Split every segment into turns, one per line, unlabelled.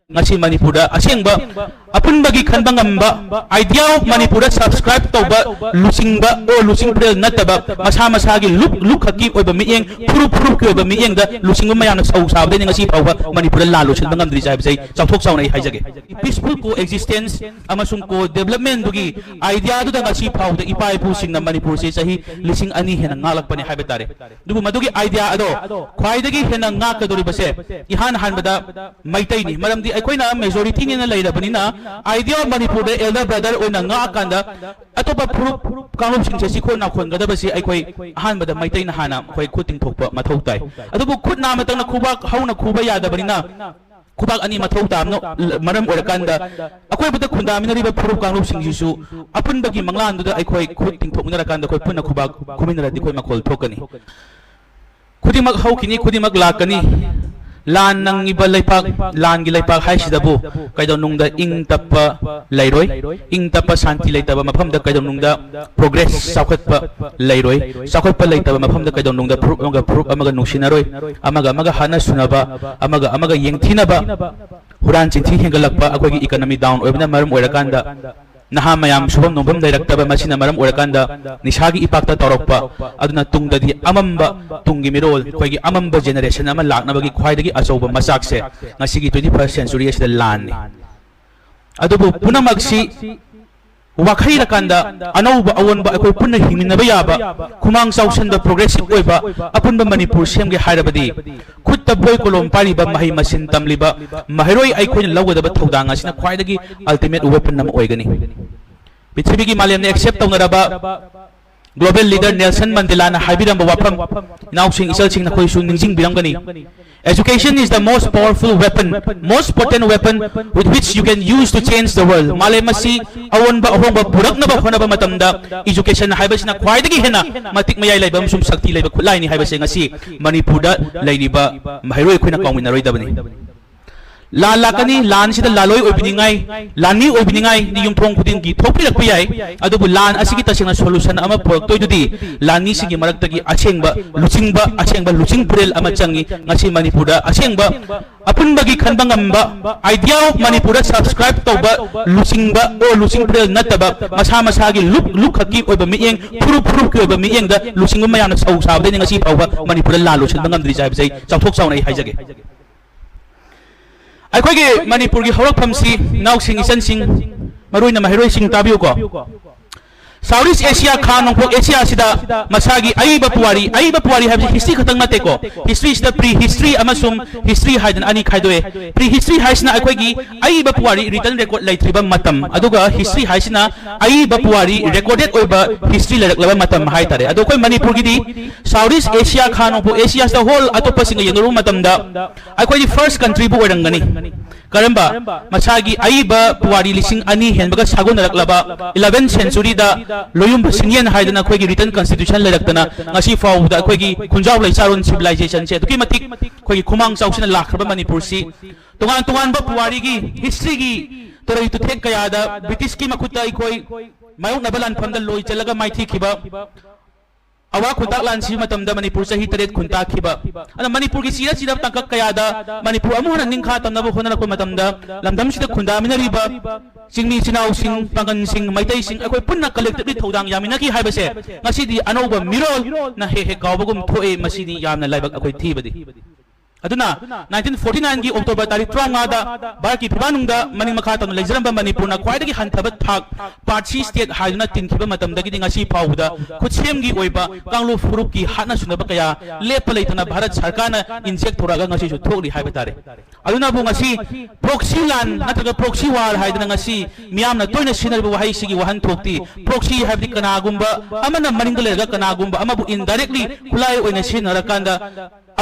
ngasi Manipur asengba apunbagi khanba ngamba idea of Manipur subscribe tauba lusingba o lusing prel nataba masa masa gi luk khaki oiba mieng puru ki oiba mieng da lusingba mayana sau sa de ngasi pawba Manipur la lusin bangam dri jai jai chawthok sawnai haijage peaceful coexistence amasung co development dugi idea du da ngasi pawda ipai pu singna Manipur se sahi lising ani hena ngalak pani haibe tare dubu madugi idea ado khwaidagi hena ngak ka dori base ihan hanbada maitai ni maramdi aikoina majority ni na leirabani na idea of Manipur the elder brother oina nga kanda atopa puru kanglom sing se sikho na khon gada basi aikoi han bada maitai na hana khoi khuting thokpa mathau tai adubu khut na matang na khuba hauna khuba yada bani na khubak ani mathau tam no maram ora kanda akoi bada khunda minari ba puru kanglom sing jisu apun bagi manglan du da aikoi khuting thokna kanda khoi punna khubak khuminara di khoi makhol thokani khudimak haukini khudimak lakani lan nang iba laipak lan gi laipak hai sidabu kaidon nungda ing tappa lairoi ing tappa santi laitaba mafam da kaidon nungda progress saukhatpa lairoi saukhatpa laitaba mafam da kaidon nungda proof amaga nungsinaroi amaga hana sunaba amaga yengthinaba huran chinthi hengalakpa akogi economy down oibna maram oirakanda naha mayam subam nombam dairaktaba masina maram oirakanda nisagi ipakta torokpa aduna tungdadi amamba tungi mirol khoigi amamba generation ama laknabagi khwaidagi achoba masakse ngasigi 21st century asida lan ni adubu punamaksi wakhai rakanda anauba awonba akoi punna himinaba yaba khumang chawsanda progressive oiba apunba Manipur semge hairabadi khutta boy kolom pari ba mahi masin tamliba mahiroi aikhoin lawgadaba thodang asina khwaidagi ultimate weapon nam oigani pithribi gi malemne accept tawnaraba global leader Nelson Mandela na haibiramba wafam nausing isal sing na khoi su ningjing birangani education is the most powerful weapon, most potent weapon with which you can use to change the world. Malemasi awon ba ahong ba burak na ba khona ba matamda education na haibas na khwaidagi hena matik mayay laibam sum sakti laiba khulai ni haibas ngasi Manipur da lainiba mahiroi khoina kawminaroi dabani lan lakani lan sida laloi oibiningai lani oibiningai ni yumthong khudin gi thopilak piyai adubu lan asigi tasingna solution ama porktoi dudi lani sigi maraktagi achengba luching purel ama changi ngasi Manipur da achengba apunbagi khanba ngamba idea of Manipur subscribe tauba luching purel nataba masa gi luk khaki oiba mieng puru ki oiba mieng da luching mayana sau sa de ngasi pawba Manipur la luching bangam dri jai jai chawthok sawnai haijage aikogi Manipur gi horak phamsi nausing isansing maruina mahiroi sing tabiu ko Southeast Asia kha nongpok Asia sida masagi aiba puari habsi history khatang mate ko history is the prehistory amasum history haidan ani khaidoe prehistory haisna aikogi aiba puari written record laitriba matam aduga history haisna aiba puari recorded oiba history laraklaba matam haitare adu koi Manipur gi di Southeast Asia kha nongpok Asia the whole atopa singa yenuru matamda aikogi first country bu orangani karamba masagi aiba puari lising ani henbaga sagon raklaba 11th century da loyum singyen haidana khoigi written constitution laraktana ngasi fawda khoigi khunjaw laicharon civilization se duki matik khoigi khumang chawsina lakhaba Manipur si tungan ba puari gi history gi torai tu thek kaya da British ki makuta khoi mayok nabalan phamda loi chalaga maithi khiba awa khuntak lan si matamda Manipur sahi taret khunta khiba ana Manipur gi sira tangkak kaya da Manipur amu hanan ningkha tamna bo khona ko matamda lamdam sida khunda minariba singni sinau sing pangan sing maitai sing akoi punna collectively thodang yamina ki haibase ngasidi anoba mirol na he kawbagum thoe masini yamna laibak akoi thibadi aduna 1949 gi October tarik 3 da barki phibanungda maning makha tam lejaramba Manipur na khwaidagi hanthaba thak party state haiduna tinkhiba matamdagi ngasi phawda khuthem gi oiba kanglu furup ki hana sunaba kaya lepa leitana Bharat Sarkar na inject thoraga ngasi ju thokri haiba tare aduna bu ngasi proxy lan natraga proxy war haiduna ngasi miyamna toina sinarba wahai sigi wahan thokti proxy haibdi kana gumba amana maningda lega kana gumba amabu indirectly khulai oina sinarakanda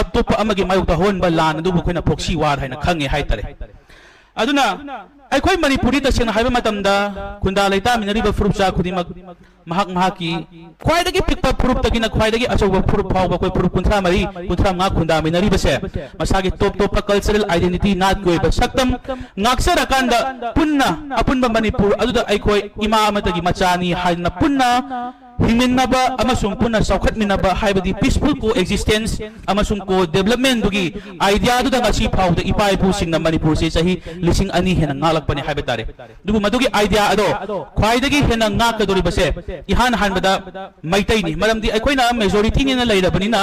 atopa amagi mayukta honba lan adu bukhina proxy war haina khange haitare aduna aikhoi Manipuri ta sena haiba matamda khunda laita minariba furupcha khudimak mahaki khwaidagi pikpa furup tagina khwaidagi achoba furup phawba koi furup kunthra mari kunthra nga khunda minariba se masagi top cultural identity nat koi ba saktam ngaksara kanda punna apunba Manipur aduda aikhoi ima amatagi machani haina punna हिमिनबा अमसुंग Pune चौखटमिनबा हाइबदी peaceful को existence अमसुंग को development दुगी idea दुदा ngasi फाउद इपा इपु सिंगना मणिपुर से चाही लिसिंग अनि हेना ngalakpani highway तारे दुगु मदुगी idea अदो ख्वाइदगी हेना ngakadori base इहान हानबदा Meitei नि मरमदि अखोइना majority नि लैरबनिना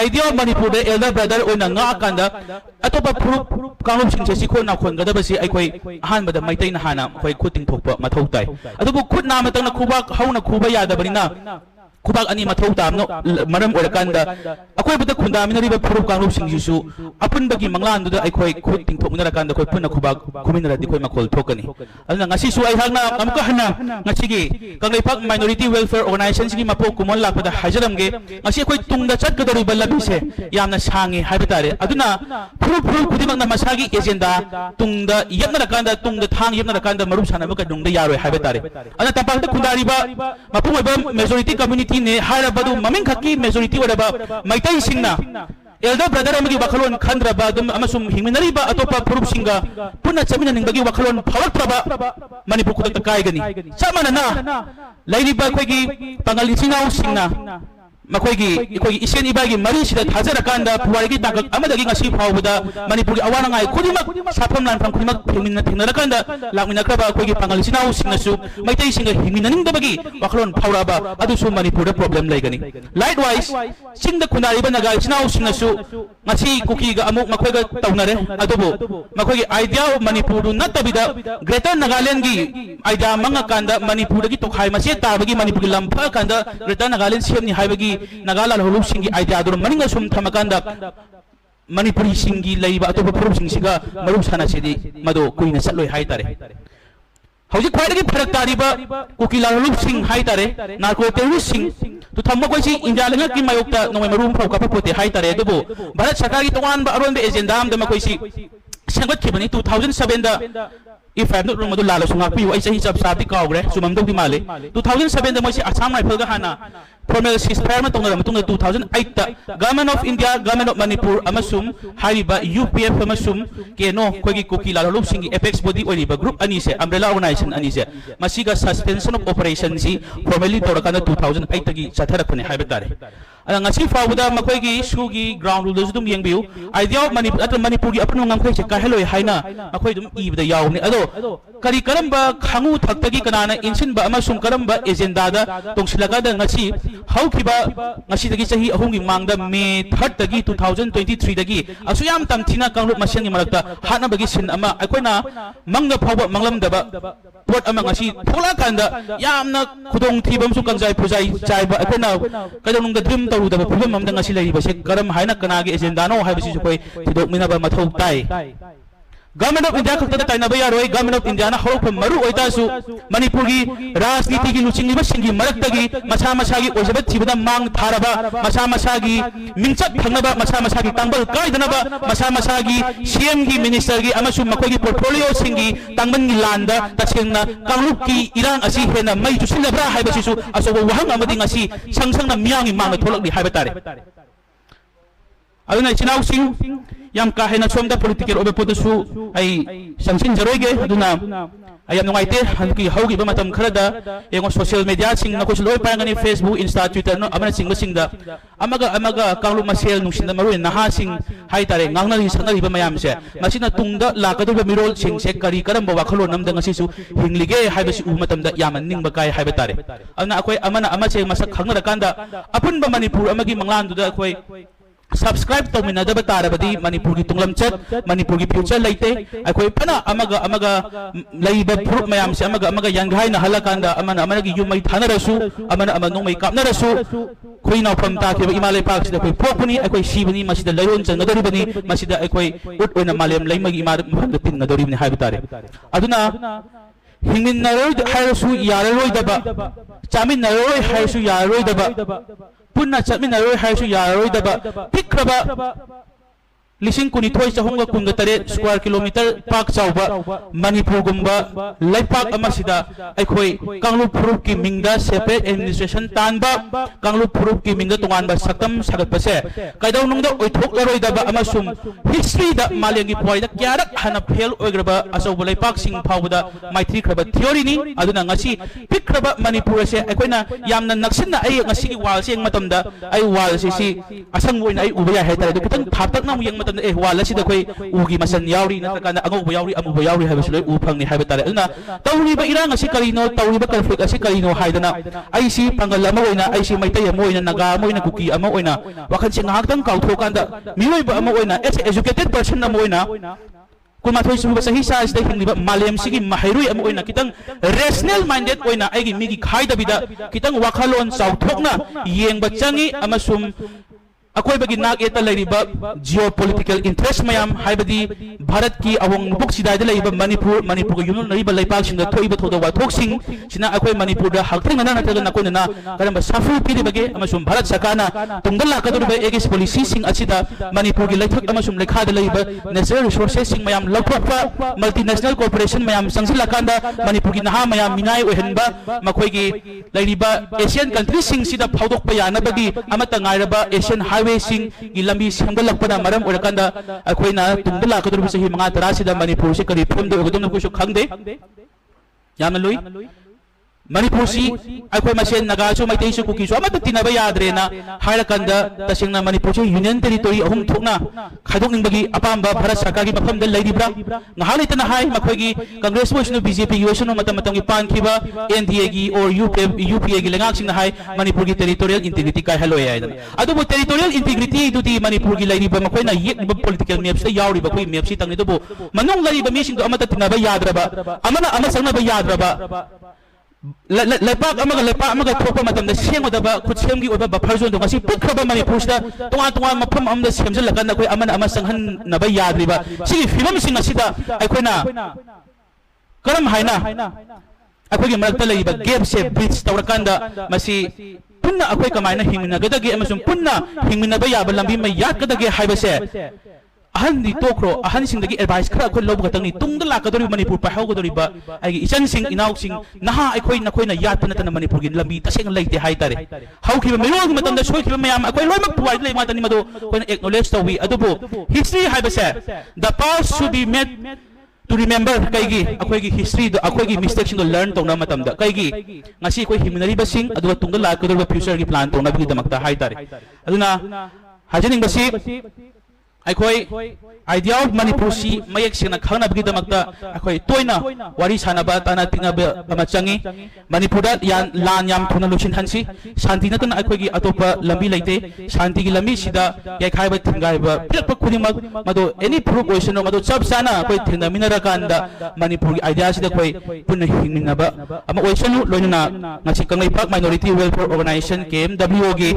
idea Manipur दे Elder brother ओइना ngakanda अतोपा फुरुप कांगलुप सिंग से सिखो ना खोनगदबसी अखोइ हानबदा मैतै ना हाना अखोइ खुतिंग थोकपा मथौ ताइ अदुबु खुद नाम तंगना खुबा हौना खुबा यादबनिना खुबाक अनि मथौ तामनो मरम ओरकांदा अखोइ बद खुंदामिनरिबा फुरुप कांगलुप सिंगिसु अपुनबगी मंगलानदुदा अखोइ खुद तिंथोकनरकांदा अखोइ पुना खुबाक खुमिनरदि अखोइ मखोल थोकनी अदुना ngasisu ai hakna amka hana ngasigi kanglaipak minority welfare organizations gi mapok kumon lakpada hajaramge ngasi अखोइ तुंगदा चटकदरि बल्लबिसे यामना सांगे हाइबतारे अदुना फुरुप फुरुप खुदिमकना मसागी एजेंडा तुंगदा यमनरकांदा तुंगदा थांग यमनरकांदा मरुप सानबा कदुंगदा यारोय हाइबतारे अना तपाकदा खुंदारिबा मपुंगबा मेजॉरिटी कम्युनिटी ने हाइरबदु ममिंग खकी मेजॉरिटी ओरबा मैतै सिंगना एल्डर ब्रदर अमगी वखलोन खंद्रबा दुम अमसुम हिमिनरिबा अतोपा फुरुप सिंगा पुना चमिना निंगबगी वखलोन फवरत्रबा मणिपुर खुदक कायगनी चमनना लैरिबा खोगी पंगली सिंगाउ सिंगना मखोगी इखोगी इसेन इबागी मरी सिदा थाजरकांदा पुवारिगी ताकक अमदगी ngasi फावबदा मणिपुर अवानांगाय खुदिमक साफम लानफाम खुदिमक हिमिन थिंगनरकांदा लाकमिनक्रबा खोगी पंगली सिनाउ सिंगसु मैतै सिंगा हिमिननिंगदबगी वखलोन फावराबा अदुसु मणिपुर प्रॉब्लम लैगनी लाइकवाइज सिंगदा खुनारिबा नगा सिनाउ सिंगसु ngasi कुकीगा अमुक मखोगा तौनरे अदुबो मखोगी आइडिया ऑफ मणिपुर नतबिदा ग्रेटर नागालैंड की आइडिया मंगाकांदा मणिपुर की तोखाय मसे ताबगी मणिपुर की लंफा कांदा ग्रेटर नागालैंड सेमनि हाइबगी नागालाल हुलुप सिंगी आइडिया दुर मनिंग सुम थमकांदा मणिपुरी सिंगी लैबा अतोप फुरुप सिंगसिगा मरुप साना सेदी मदो कुइना चलोय हाइतारे हौजी ख्वाइदगी फरक तारिबा कुकीलाल हुलुप सिंग हाइतारे नार्को टेररिस्ट सिंग तो थम्म कोइसी इंडिया लंगा की मायोक्ता नोय मरुम फौ कापपोते हाइतारे दुबो भारत सरकार की तोवान बा अरोन बे एजेंडा आम दमा कोइसी संगत खिबनी 2007 दा if I'm not wrong madu lala sunga pi ai sahi chap sabi kaugre sumam dog di male 2007 da moi si assam rifle ga hana formal ceasefire ma tonga matung 2008 ta government of india government of manipur amasum hariba upf amasum keno khogi koki lala lup singi apex body oriba group ani se umbrella organization ani se masiga suspension of operation si formally torakana 2008 ta gi chathara khone haiba tare ngasi fawda makoigi sugi ground rules dum yengbiu idea of manipur at manipur gi apnu ngam khai se ka heloi haina makoi dum ibda yawni ado kari karamba khangu thakta gi kanana insin ba amasum karamba agenda da tongsilaga da ngasi haukiba ngasi dagi sahi ahum gi mangda me 3 dagi 2023 dagi asuyam tamthina kangrup masyan gi marakta hana bagi sin ama akoina mangda phawba manglam daba port ama ngasi thola kanda yamna khudong thibam su kangjai phujai chai ba akoina kadong da dream taru da problem amda ngasi lai ba se karam haina kana gi agenda no hai bisi koi thidok mina ba mathau tai government of india khakta taina ba yaroi government of india na hok maru oita su manipur gi rajniti gi luching liba singi marak tagi masa masa gi ojaba thibada mang tharaba masa masa gi mingchat thangnaba masa masa gi tangbal kaidanaba masa masa gi cm gi minister gi amasu makoi gi portfolio singi tangban gi landa tasengna kanglup ki irang asi hena mai ju silabra haiba sisu asobo wahang amadi ngasi sangsang na miang gi mang tholak di haiba tare aduna chinau sing yam ka hena somda political obe podasu ai samsin jaroige aduna ayam nungaite hanki haugi ba matam kharada yengo social media sing na ko loi pangani facebook insta twitter no amana sing singda amaga kanglu masel nungsinda maru na ha sing hai tare ngangna ri sanari ba mayam se masina tungda lakadu ba mirol sing se kari karam ba wakhalo namda ngasi su hinglige haiba si umatam da yaman ning ba kai haiba tare ana akoi amana ama che masak khangna kanda apun ba manipur amagi manglan du da akoi subscribe to minadaba tarabadi manipur gi tunglam chat manipur gi future laite akoi pana amaga laiba proof mayam se amaga yanghai na halakanda amana gi yumai thanarasu amana amano mai kapnarasu khoina pham ta ke imalai park sida koi pokuni akoi sibani masida lairon chang nadori bani masida akoi ut oina malem laimagi imar pham tin nadori bani haiba tare aduna hingin naroi haisu yaroi daba chamin naroi haisu yaroi daba punna chamin naroi haisu yaroi daba pikraba लिसिंग कुनिथोई चहुंगा Kunga तरे square kilometre पाक चाउबा मणिपुर गुंबा लैपाक अमसिदा अखोई कांगलुप फुरुप की मिंगदा separate administration तानबा कांगलुप फुरुप की मिंगदा तोंगानबा सकम सागतपसे कायदाव नुंगदा ओइथोकलरोइदाबा अमसुम history दा मालेंगी पॉइदा क्यारक हना fail ओइग्रबा असौब लैपाक सिंग फावदा माइथ्री खरबा theory नि अदुना ngasi पिक्रबा Manipur से अखोइना यामना नक्सिना आई ngasi की वाल से मतमदा आई वाल से असंग ओइना आई उबया है तारे कितन थातक ना यंग ए वाल असिदा कोई उगी मसन यावरी नतकाना अगौब यावरी अमुब यावरी हाबसु लै उ फंगनि हाबे तारे अदुना तौरिबा इरांग असि करिनो तौरिबा कन्फ्लिक्ट असि करिनो हाइदना आइसी पंगल अमा ओइना आइसी मैतै अमा ओइना नागा अमा ओइना कुकी अमा ओइना वखन से ngahakdang काउथोकांदा मियोइबा अमा ओइना एज एजुकेटेड पर्सन अमा ओइना कुमाथोई सुबा सही साइज दे हिंगलिबा मालेम सिगी माहिरुई अमा ओइना कितंग रेशनल माइंडेड ओइना आइगी मिगी खाइदबिदा कितंग वाखालोन चाउथोकना येंगबा चंगी अमसुम अकोइबगी नाग एता लैरिबा जियोपॉलिटिकल इंटरेस्ट मयाम हाइबदी भारत की अवंग मुपुक सिदाइदा लैरिबा मणिपुर मणिपुर को यूनियन लैरिबा लैपाक सिंग थोइबा थोदा वाथोक सिंग सिना अकोइ मणिपुर दा हक्थेंग ना नतगा नकोइना करम साफु पिरिबगे अमसुम भारत सरकारना तुंगल लाकदुरबा एगेस पॉलिसी सिंग असिदा मणिपुर की लैथक अमसुम लेखादा लैरिबा नेचुरल रिसोर्सेस सिंग मयाम लौथोकपा मल्टीनेशनल कॉर्पोरेशन मयाम संजिलाकांदा मणिपुर की नहा मयाम मिनाय ओहनबा मखोइगी लैरिबा एशियन कंट्री सिंग सिदा फाउदोकपा यानबगी अमता ngairaba एशियन हाईवे सिंग की लंबी सेमगलपना मरम ओरकांदा अखोइना तुंगदा लाकदुरबा सही मंगा तरा सिदा मणिपुर से करी फिल्म दो गदम कुछ खंगदे यामन लोई मणिपुर से अखोइ मसेन नगासु मैतेसु कुकीसु अमत तिनबा याद्रेना हाइरकांदा तसिंगना मणिपुर से यूनियन टेरिटोरी अहुम थोकना खाइदोकनिंगबगी अपामबा भारत सरकार की मफम द लैरिब्रा नहालेतना हाइ मखोइगी कांग्रेस मोइसनु बीजेपी यूएसनु मतम मतम की पानखिबा एनडीए की और यूपीए की लेंगाक सिंगना हाइ मणिपुर की टेरिटोरियल इंटीग्रिटी काय हलोय आइदन अदुबो टेरिटोरियल इंटीग्रिटी दुती मणिपुर की लैरिबा मखोइना येकबा पॉलिटिकल मैप्स दा यावरिबा कोइ मैप सि तंगनिदबो मनोंग लैरिबा मिसिंग अमत तिनबा याद्रबा अमना अम संगनबा याद्रबा लैपाक थोप सेंगदबा खुदसेमगी बफर जोन पुख्रब मणिपुर तोान तोान मफम सेमजलकान संहनब याद्रीब फिवम अखोना करम हाइना अखोगी मरक्ता लेरिबा गैप से ब्रिज तौरकान पुन्ना अखोई कमायना हिंगनगदगे पुन्ना हिंगनब याब लंबी मै यादगदगे हाइबसे अहन दी तोक्रो अहन सिंग दगी एडवाइस खरा अखोई लोब गतंगनी तुंगदा लाकदोरि मणिपुर पाहौगदोरिबा आइगी इचन सिंग इनाउ सिंग नहा अखोई नखोइना यातन नतन मणिपुर गी लंबी तसेंग लैते हाइतारे हौखिबा मेरोग मतंदा सोइखिबा मयाम अखोई लोइमक पुवाइ लै मातनी मदो कोइन एक्नॉलेज तौवी अदुबो हिस्ट्री हाइबसे the past should be made to remember kaigi akhoi gi history do akhoi gi mistakes do learn tongna matam da kaigi ngasi koi himinari basing adu tungda la ko do future gi plan tongna bi damakta hai tare aduna hajening basi अखोई idea of Manipur से मयक सेना खंगनबगी दमकता अखोई तोइना वारी सानबा ताना तिंगबा अमा चंगी मणिपुर लान याम थुना लुसिन हनसी शांति नतन अखोई अतोप लंबी लेते शांति की लंबी सिदा याखाइबा थिंगाइबा पिरप खुदिमक मदो एनी प्रूफ ओइसनो मदो सब साना अखोई थिंगमिनरा कांदा मणिपुर की आइडिया सिदा अखोई पुन हिंगमिनबा अमा ओइसनो लोइना ngasi कंगैपाक माइनॉरिटी वेलफेयर ऑर्गेनाइजेशन केएमडब्ल्यूओ गी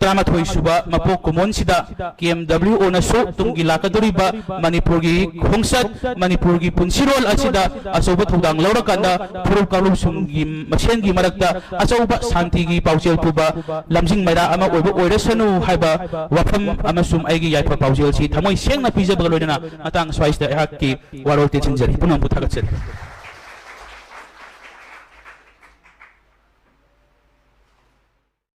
तरामाथोई सुबा मपोक कुमोन सिदा केएमडब्ल्यूओ नसु तुंगी लाकदोरिबा मणिपुर की खोंसत मणिपुर की पुंसिरोल असिदा अचौबा थौदांग लौरकांदा फुरुप कालुम सुंगी मसेन की मरक्ता अचौबा शांति की पाउजेल पुबा लमजिंग मैरा अमा ओइबो ओइरसनु हाइबा वफम अमसुम आइगी याइफा पाउजेल सि थमोइ सेंगना पिजबा लोइना अतांग स्वाइस दा हाक की वारोते चिंजरी पुनम पुथागत